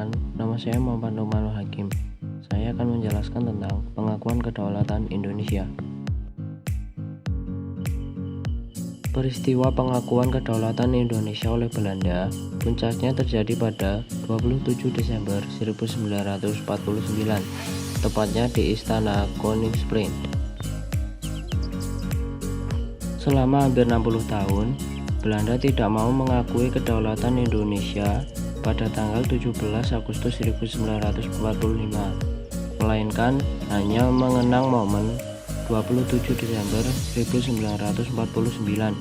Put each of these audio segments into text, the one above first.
Perkenalkan, nama saya Muhammad Numanul Hakim. Saya akan menjelaskan tentang pengakuan kedaulatan Indonesia. Peristiwa pengakuan kedaulatan Indonesia oleh Belanda puncaknya terjadi pada 27 Desember 1949, tepatnya di Istana Koningsplein. Selama hampir 60 tahun, Belanda tidak mau mengakui kedaulatan Indonesia pada tanggal 17 Agustus 1945, melainkan hanya mengenang momen 27 Desember 1949.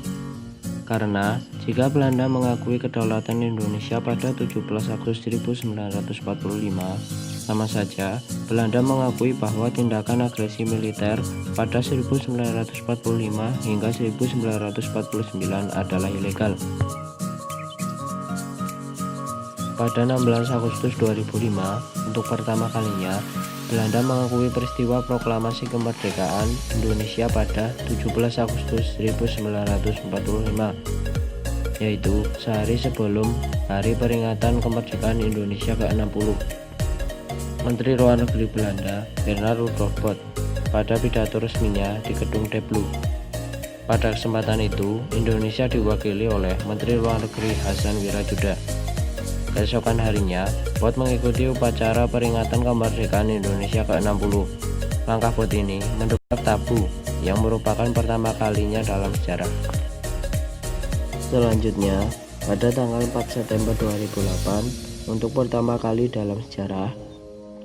Karena jika Belanda mengakui kedaulatan Indonesia pada 17 Agustus 1945, sama saja Belanda mengakui bahwa tindakan agresi militer pada 1945 hingga 1949 adalah ilegal. Pada 16 Agustus 2005, untuk pertama kalinya, Belanda mengakui peristiwa proklamasi kemerdekaan Indonesia pada 17 Agustus 1945, yaitu sehari sebelum hari peringatan kemerdekaan Indonesia ke-60. Menteri Luar Negeri Belanda, Bernard Rudolf Bot, pada pidato resminya di Gedung Deplu. Pada kesempatan itu, Indonesia diwakili oleh Menteri Luar Negeri Hasan Wirajuda. Keesokan harinya, Bot mengikuti upacara peringatan kemerdekaan Indonesia ke-60. Langkah Bot ini mendobrak tabu yang merupakan pertama kalinya dalam sejarah. Selanjutnya, pada tanggal 4 September 2008, untuk pertama kali dalam sejarah,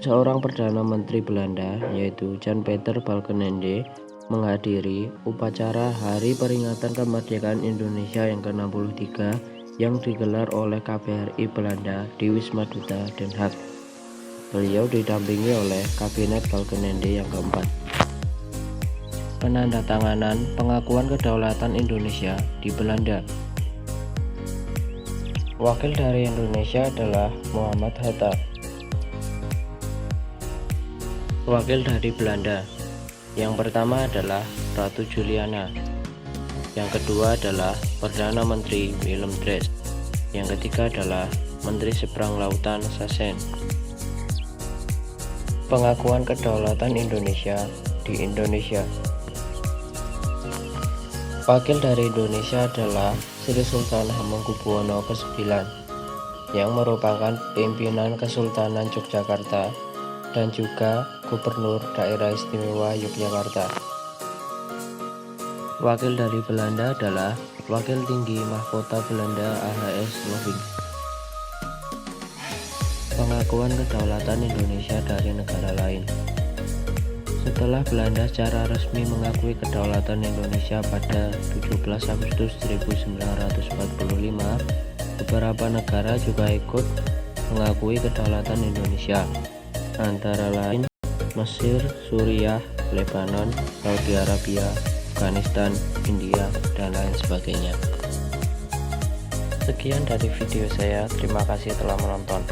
seorang Perdana Menteri Belanda, yaitu Jan Peter Balkenende, menghadiri upacara Hari Peringatan Kemerdekaan Indonesia yang ke-63 yang digelar oleh KBRI Belanda di Wisma Duta Den Haag. Beliau didampingi oleh Kabinet Balkenende yang keempat. Penandatanganan pengakuan kedaulatan Indonesia di Belanda. Wakil dari Indonesia adalah Muhammad Hatta. Wakil dari Belanda yang pertama adalah Ratu Juliana. Yang kedua adalah Perdana Menteri Willem Drees. Yang ketiga adalah Menteri Seberang Lautan Sassen. Pengakuan kedaulatan Indonesia di Indonesia. Wakil dari Indonesia adalah Sri Sultan Hamengkubuwono ke-9 yang merupakan pimpinan Kesultanan Yogyakarta dan juga Gubernur Daerah Istimewa Yogyakarta. Wakil dari Belanda adalah Wakil Tinggi Mahkota Belanda AHS Loving. Pengakuan kedaulatan Indonesia dari negara lain. Setelah Belanda secara resmi mengakui kedaulatan Indonesia pada 17 Agustus 1945, beberapa negara juga ikut mengakui kedaulatan Indonesia, antara lain Mesir, Suriah, Lebanon, Saudi Arabia, Afghanistan, India, dan lain sebagainya. Sekian dari video saya, terima kasih telah menonton.